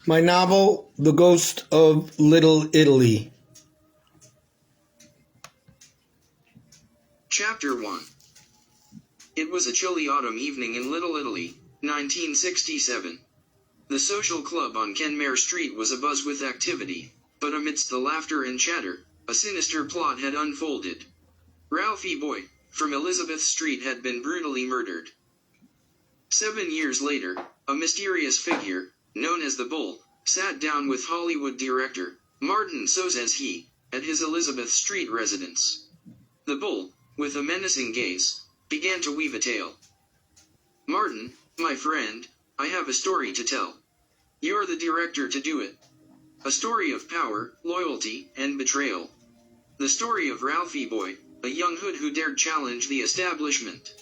My novel, The Ghost of Little Italy. Chapter 1. It was a chilly autumn evening in Little Italy, 1967. The social club on Kenmare Street was abuzz with activity, but amidst the laughter and chatter, a sinister plot had unfolded. Ralphie Boy, from Elizabeth Street, had been brutally murdered. 7 years later, a mysterious figure, known as the Bull, sat down with Hollywood director Martin Scorsese at his Elizabeth Street residence. The Bull, with a menacing gaze, began to weave a tale. "Martin, my friend, I have a story to tell. You're the director to do it. A story of power, loyalty, and betrayal. The story of Ralphie Boy, a young hood who dared challenge the establishment."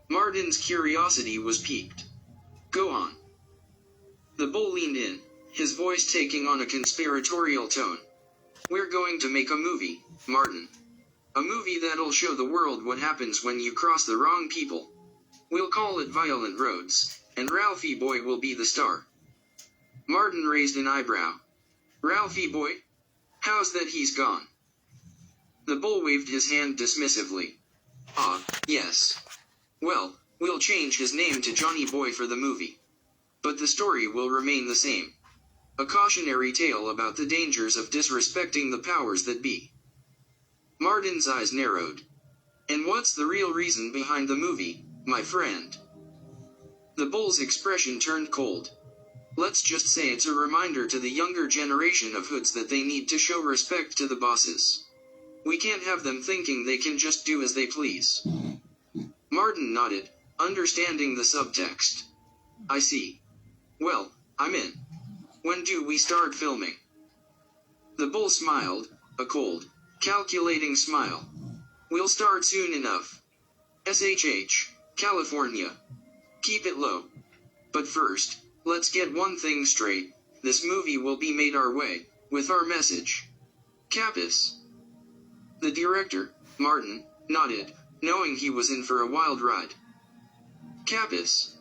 Martin's curiosity was piqued. "Go on." The Bull leaned in, his voice taking on a conspiratorial tone. "We're going to make a movie, Martin. A movie that'll show the world what happens when you cross the wrong people. We'll call it Violent Roads, and Ralphie Boy will be the star." Martin raised an eyebrow. "Ralphie Boy? How's that he's gone?" The Bull waved his hand dismissively. "Ah, yes. Well, we'll change his name to Johnny Boy for the movie. But the story will remain the same. A cautionary tale about the dangers of disrespecting the powers that be." Martin's eyes narrowed. "And what's the real reason behind the movie, my friend?" The Bull's expression turned cold. "Let's just say it's a reminder to the younger generation of hoods that they need to show respect to the bosses. We can't have them thinking they can just do as they please." Martin nodded, understanding the subtext. "I see. Well, I'm in. When do we start filming?" The Bull smiled, a cold, calculating smile. "We'll start soon enough. SHH, California. Keep it low. But first, let's get one thing straight. This movie will be made our way, with our message. Capus." The director, Martin, nodded, knowing he was in for a wild ride. Capus.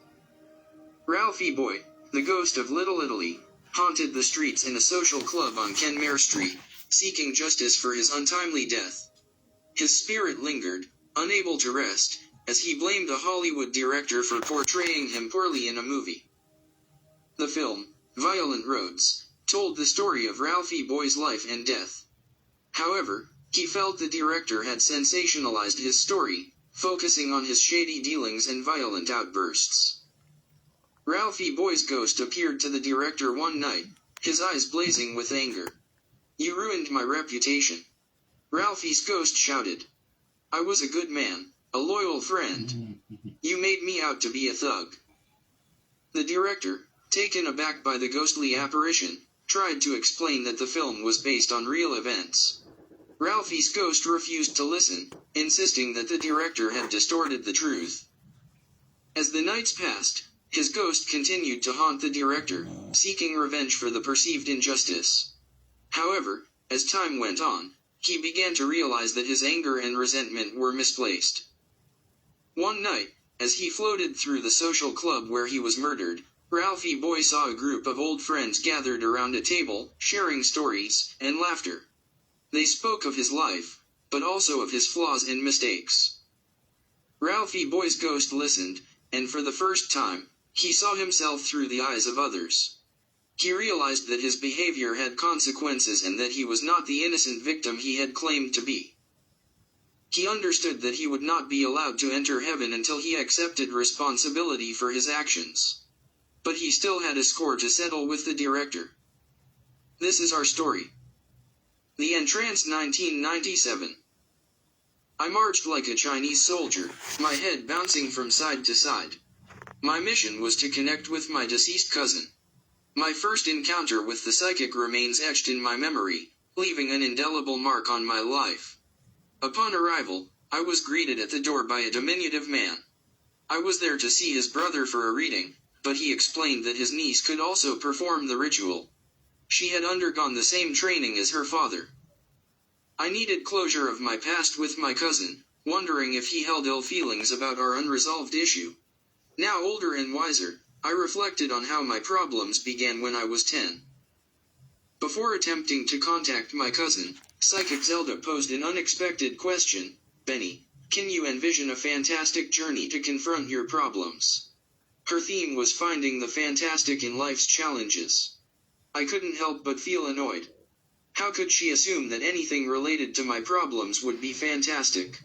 Ralphie Boy, the ghost of Little Italy, haunted the streets in a social club on Kenmare Street, seeking justice for his untimely death. His spirit lingered, unable to rest, as he blamed a Hollywood director for portraying him poorly in a movie. The film, Violent Roads, told the story of Ralphie Boy's life and death. However, he felt the director had sensationalized his story, focusing on his shady dealings and violent outbursts. Ralphie Boy's ghost appeared to the director one night, his eyes blazing with anger. "You ruined my reputation." Ralphie's ghost shouted. "I was a good man, a loyal friend. You made me out to be a thug." The director, taken aback by the ghostly apparition, tried to explain that the film was based on real events. Ralphie's ghost refused to listen, insisting that the director had distorted the truth. As the nights passed, his ghost continued to haunt the director, seeking revenge for the perceived injustice. However, as time went on, he began to realize that his anger and resentment were misplaced. One night, as he floated through the social club where he was murdered, Ralphie Boy saw a group of old friends gathered around a table, sharing stories and laughter. They spoke of his life, but also of his flaws and mistakes. Ralphie Boy's ghost listened, and for the first time, he saw himself through the eyes of others. He realized that his behavior had consequences and that he was not the innocent victim he had claimed to be. He understood that he would not be allowed to enter heaven until he accepted responsibility for his actions. But he still had a score to settle with the director. This is our story. The Entrance, 1997. I marched like a Chinese soldier, my head bouncing from side to side. My mission was to connect with my deceased cousin. My first encounter with the psychic remains etched in my memory, leaving an indelible mark on my life. Upon arrival, I was greeted at the door by a diminutive man. I was there to see his brother for a reading, but he explained that his niece could also perform the ritual. She had undergone the same training as her father. I needed closure of my past with my cousin, wondering if he held ill feelings about our unresolved issue. Now older and wiser, I reflected on how my problems began when I was 10. Before attempting to contact my cousin, Psychic Zelda posed an unexpected question. Benny, can you envision a fantastic journey to confront your problems? Her theme was finding the fantastic in life's challenges. I couldn't help but feel annoyed. How could she assume that anything related to my problems would be fantastic?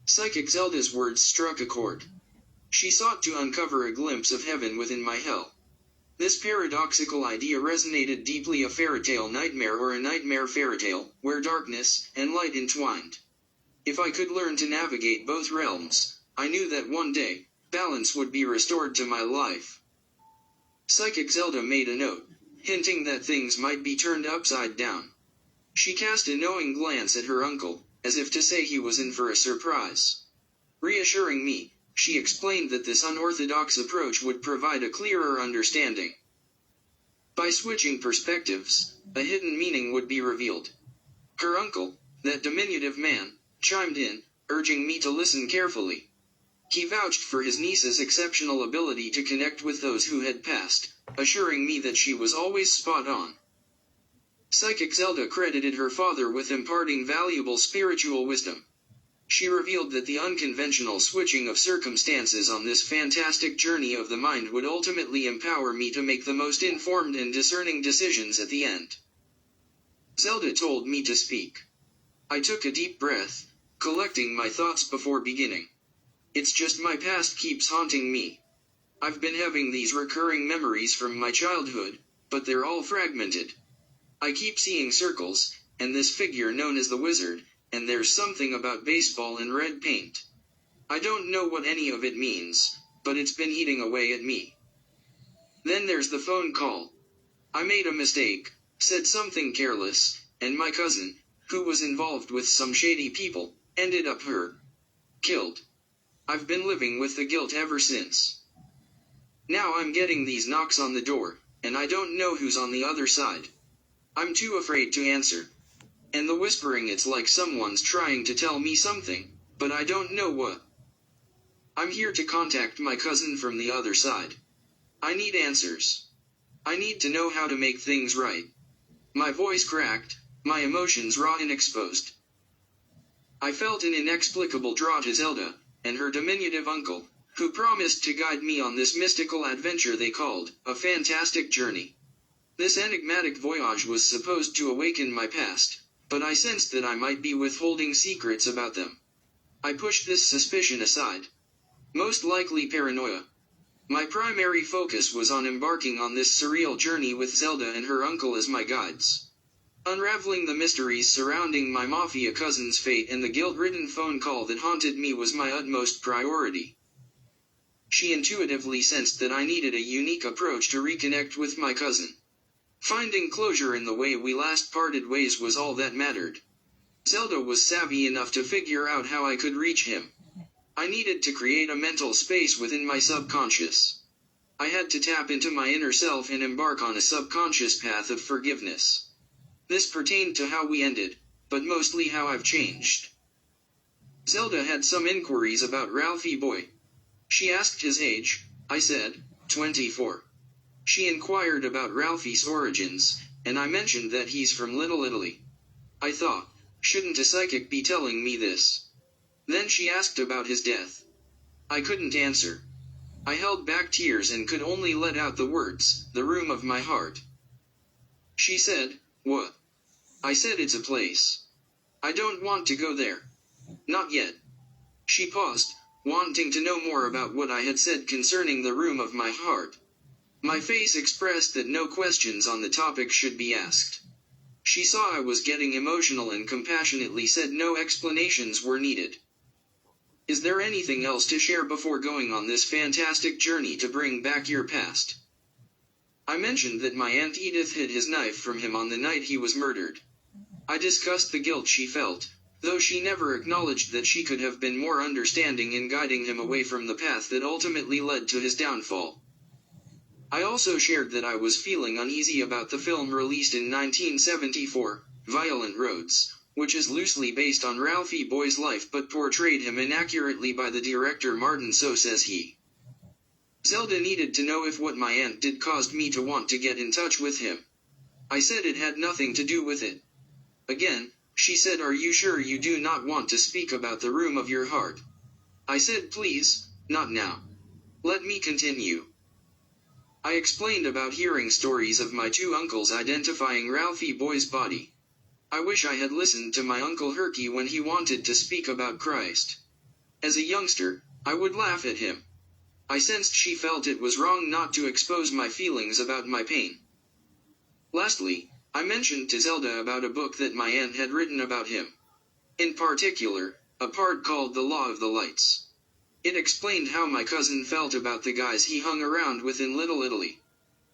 Psychic Zelda's words struck a chord. She sought to uncover a glimpse of heaven within my hell. This paradoxical idea resonated deeply, a fairytale nightmare or a nightmare fairytale, where darkness and light entwined. If I could learn to navigate both realms, I knew that one day, balance would be restored to my life. Psychic Zelda made a note, hinting that things might be turned upside down. She cast a knowing glance at her uncle, as if to say he was in for a surprise. Reassuring me, she explained that this unorthodox approach would provide a clearer understanding. By switching perspectives, a hidden meaning would be revealed. Her uncle, that diminutive man, chimed in, urging me to listen carefully. He vouched for his niece's exceptional ability to connect with those who had passed, assuring me that she was always spot on. Psychic Zelda credited her father with imparting valuable spiritual wisdom. She revealed that the unconventional switching of circumstances on this fantastic journey of the mind would ultimately empower me to make the most informed and discerning decisions at the end. Zelda told me to speak. I took a deep breath, collecting my thoughts before beginning. It's just my past keeps haunting me. I've been having these recurring memories from my childhood, but they're all fragmented. I keep seeing circles, and this figure known as the Wizard, and there's something about baseball and red paint. I don't know what any of it means, but it's been eating away at me. Then there's the phone call. I made a mistake, said something careless, and my cousin, who was involved with some shady people, ended up killed. I've been living with the guilt ever since. Now I'm getting these knocks on the door, and I don't know who's on the other side. I'm too afraid to answer. And the whispering, it's like someone's trying to tell me something, but I don't know what. I'm here to contact my cousin from the other side. I need answers. I need to know how to make things right. My voice cracked, my emotions raw and exposed. I felt an inexplicable draw to Zelda, and her diminutive uncle, who promised to guide me on this mystical adventure they called a fantastic journey. This enigmatic voyage was supposed to awaken my past, but I sensed that I might be withholding secrets about them. I pushed this suspicion aside. Most likely paranoia. My primary focus was on embarking on this surreal journey with Zelda and her uncle as my guides. Unraveling the mysteries surrounding my mafia cousin's fate and the guilt-ridden phone call that haunted me was my utmost priority. She intuitively sensed that I needed a unique approach to reconnect with my cousin. Finding closure in the way we last parted ways was all that mattered. Zelda was savvy enough to figure out how I could reach him. I needed to create a mental space within my subconscious. I had to tap into my inner self and embark on a subconscious path of forgiveness. This pertained to how we ended, but mostly how I've changed. Zelda had some inquiries about Ralphie Boy. She asked his age. I said, 24. She inquired about Ralphie's origins, and I mentioned that he's from Little Italy. I thought, shouldn't a psychic be telling me this? Then she asked about his death. I couldn't answer. I held back tears and could only let out the words, the room of my heart. She said, what? I said it's a place. I don't want to go there. Not yet. She paused, wanting to know more about what I had said concerning the room of my heart. My face expressed that no questions on the topic should be asked. She saw I was getting emotional and compassionately said no explanations were needed. Is there anything else to share before going on this fantastic journey to bring back your past? I mentioned that my Aunt Edith hid his knife from him on the night he was murdered. I discussed the guilt she felt, though she never acknowledged that she could have been more understanding in guiding him away from the path that ultimately led to his downfall. I also shared that I was feeling uneasy about the film released in 1974, Violent Roads, which is loosely based on Ralphie Boy's life but portrayed him inaccurately by the director Martin. So says he. Zelda needed to know if what my aunt did caused me to want to get in touch with him. I said it had nothing to do with it. Again, she said, "Are you sure you do not want to speak about the room of your heart?" I said, "Please, not now. Let me continue." I explained about hearing stories of my two uncles identifying Ralphie Boy's body. I wish I had listened to my Uncle Herky when he wanted to speak about Christ. As a youngster, I would laugh at him. I sensed she felt it was wrong not to expose my feelings about my pain. Lastly, I mentioned to Zelda about a book that my aunt had written about him. In particular, a part called The Law of the Lights. It explained how my cousin felt about the guys he hung around with in Little Italy.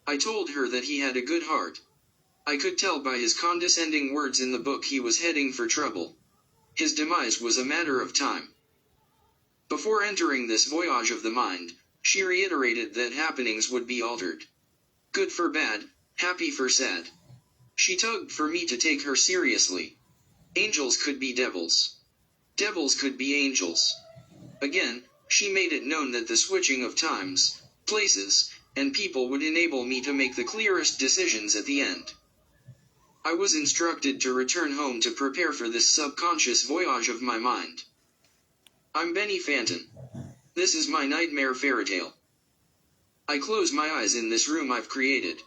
I told her that he had a good heart. I could tell by his condescending words in the book he was heading for trouble. His demise was a matter of time. Before entering this voyage of the mind, she reiterated that happenings would be altered. Good for bad, happy for sad. She tugged for me to take her seriously. Angels could be devils. Devils could be angels. Again, she made it known that the switching of times, places, and people would enable me to make the clearest decisions at the end. I was instructed to return home to prepare for this subconscious voyage of my mind. I'm Benny Fanton. This is my nightmare fairytale. I close my eyes in this room I've created.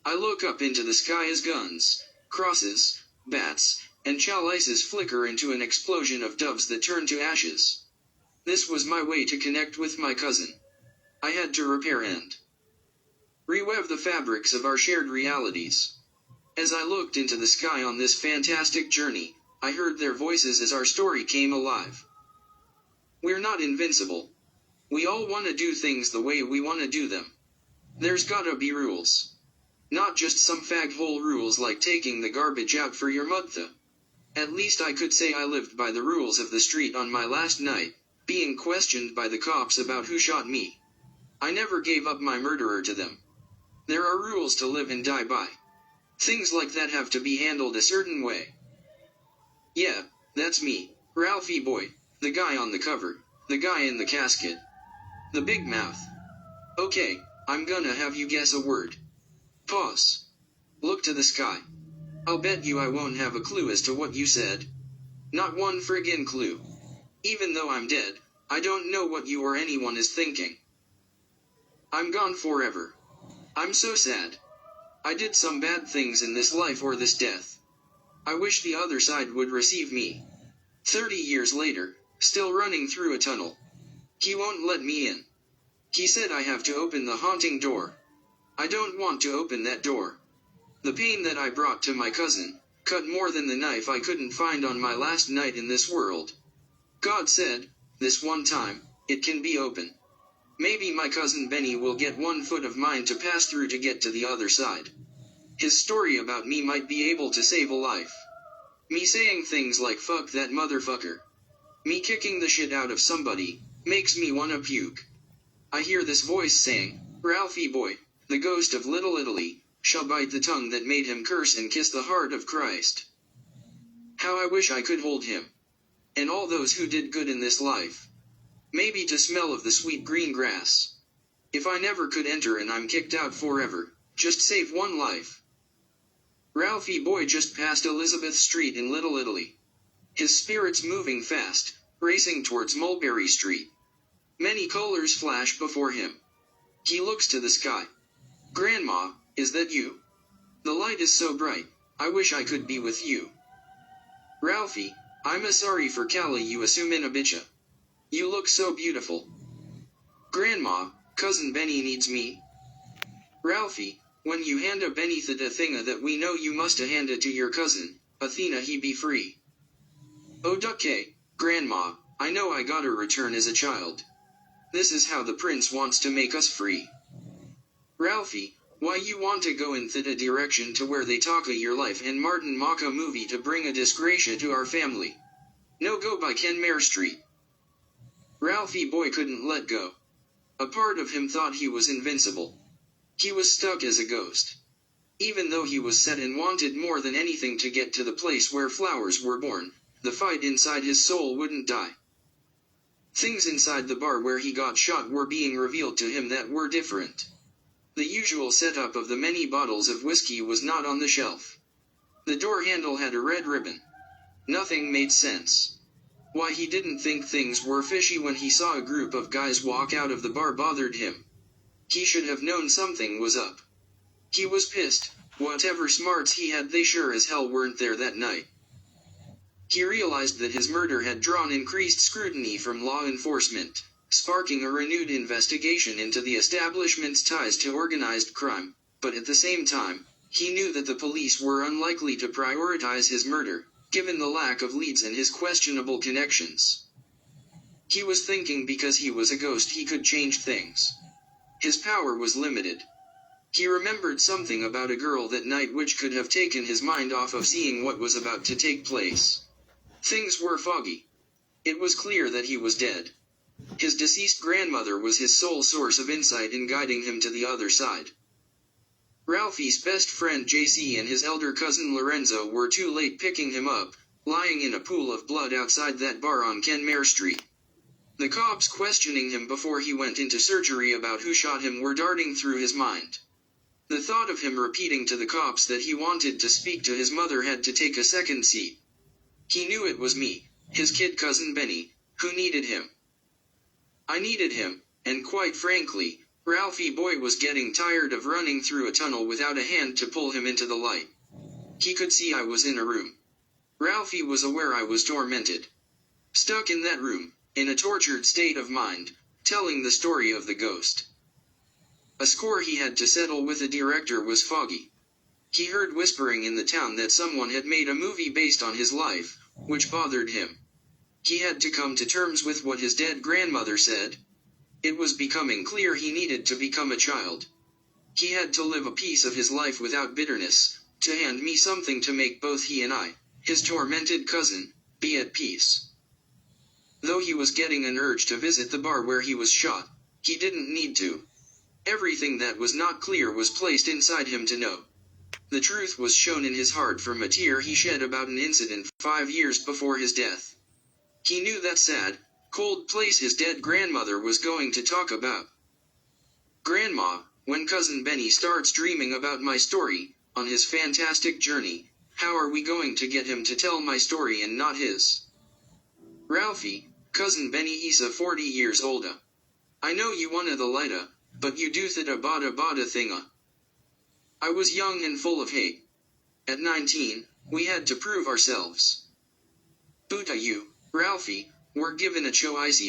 I look up into the sky as guns, crosses, bats, and chalices flicker into an explosion of doves that turn to ashes. This was my way to connect with my cousin. I had to repair and reweave the fabrics of our shared realities. As I looked into the sky on this fantastic journey, I heard their voices as our story came alive. We're not invincible. We all want to do things the way we want to do them. There's gotta be rules. Not just some fag-hole rules like taking the garbage out for your mudtha. At least I could say I lived by the rules of the street on my last night, being questioned by the cops about who shot me. I never gave up my murderer to them. There are rules to live and die by. Things like that have to be handled a certain way. Yeah, that's me, Ralphie Boy, the guy on the cover, the guy in the casket. The big mouth. Okay, I'm gonna have you guess a word. Pause. Look to the sky. I'll bet you I won't have a clue as to what you said. Not one friggin' clue. Even though I'm dead, I don't know what you or anyone is thinking. I'm gone forever. I'm so sad. I did some bad things in this life or this death. I wish the other side would receive me. 30 years later, still running through a tunnel. He won't let me in. He said I have to open the haunting door. I don't want to open that door. The pain that I brought to my cousin, cut more than the knife I couldn't find on my last night in this world. God said, this one time, it can be open. Maybe my cousin Benny will get 1 foot of mine to pass through to get to the other side. His story about me might be able to save a life. Me saying things like fuck that motherfucker. Me kicking the shit out of somebody, makes me wanna puke. I hear this voice saying, Ralphie Boy, the ghost of Little Italy, shall bite the tongue that made him curse and kiss the heart of Christ. How I wish I could hold him. And all those who did good in this life. Maybe to smell of the sweet green grass. If I never could enter and I'm kicked out forever, just save one life. Ralphie Boy just passed Elizabeth Street in Little Italy. His spirits moving fast, racing towards Mulberry Street. Many colors flash before him. He looks to the sky. Grandma, is that you? The light is so bright, I wish I could be with you. Ralphie, I'm a sorry for Callie you assume in a bitcha. You look so beautiful. Grandma, cousin Benny needs me. Ralphie, when you hand a Benny the thinga that we know you musta hand it to your cousin, Athena he be free. Oh ducke, Grandma, I know I gotta return as a child. This is how the prince wants to make us free. Ralphie, why you want to go in the direction to where they talk of your life and Martin Maka movie to bring a disgrace to our family. No go by Kenmare Street. Ralphie Boy couldn't let go. A part of him thought he was invincible. He was stuck as a ghost. Even though he was set and wanted more than anything to get to the place where flowers were born, the fight inside his soul wouldn't die. Things inside the bar where he got shot were being revealed to him that were different. The usual setup of the many bottles of whiskey was not on the shelf. The door handle had a red ribbon. Nothing made sense. Why he didn't think things were fishy when he saw a group of guys walk out of the bar bothered him. He should have known something was up. He was pissed. Whatever smarts he had, they sure as hell weren't there that night. He realized that his murder had drawn increased scrutiny from law enforcement, sparking a renewed investigation into the establishment's ties to organized crime, but at the same time, he knew that the police were unlikely to prioritize his murder, given the lack of leads and his questionable connections. He was thinking because he was a ghost he could change things. His power was limited. He remembered something about a girl that night which could have taken his mind off of seeing what was about to take place. Things were foggy. It was clear that he was dead. His deceased grandmother was his sole source of insight in guiding him to the other side. Ralphie's best friend JC and his elder cousin Lorenzo were too late picking him up, lying in a pool of blood outside that bar on Kenmare Street. The cops questioning him before he went into surgery about who shot him were darting through his mind. The thought of him repeating to the cops that he wanted to speak to his mother had to take a second seat. He knew it was me, his kid cousin Benny, who needed him. I needed him, and quite frankly, Ralphie boy was getting tired of running through a tunnel without a hand to pull him into the light. He could see I was in a room. Ralphie was aware I was tormented. Stuck in that room, in a tortured state of mind, telling the story of the ghost. A score he had to settle with the director was foggy. He heard whispering in the town that someone had made a movie based on his life, which bothered him. He had to come to terms with what his dead grandmother said. It was becoming clear he needed to become a child. He had to live a piece of his life without bitterness, to hand me something to make both he and I, his tormented cousin, be at peace. Though he was getting an urge to visit the bar where he was shot, he didn't need to. Everything that was not clear was placed inside him to know. The truth was shown in his heart from a tear he shed about an incident 5 years before his death. He knew that sad, cold place his dead grandmother was going to talk about. Grandma, when cousin Benny starts dreaming about my story, on his fantastic journey, how are we going to get him to tell my story and not his? Ralphie, cousin Benny Isa 40 years olda. I know you wanna the lighta, but you do thita bada thinga. I was young and full of hate. At 19, we had to prove ourselves. Buta you, Ralphie, were given a choice.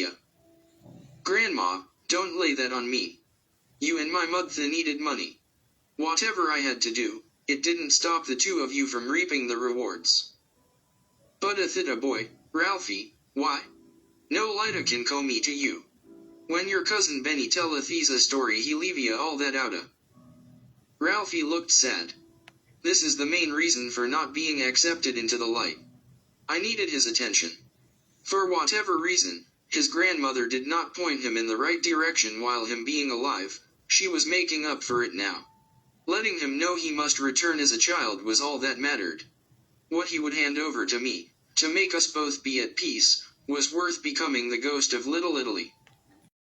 Grandma, don't lay that on me. You and my mother needed money. Whatever I had to do, it didn't stop the two of you from reaping the rewards. But a thita boy, Ralphie, why? No lighta can co me to you. When your cousin Benny tell a Thesa story he leave ya all that outa. Ralphie looked sad. This is the main reason for not being accepted into the light. I needed his attention. For whatever reason, his grandmother did not point him in the right direction while him being alive. She was making up for it now. Letting him know he must return as a child was all that mattered. What he would hand over to me, to make us both be at peace, was worth becoming the ghost of Little Italy.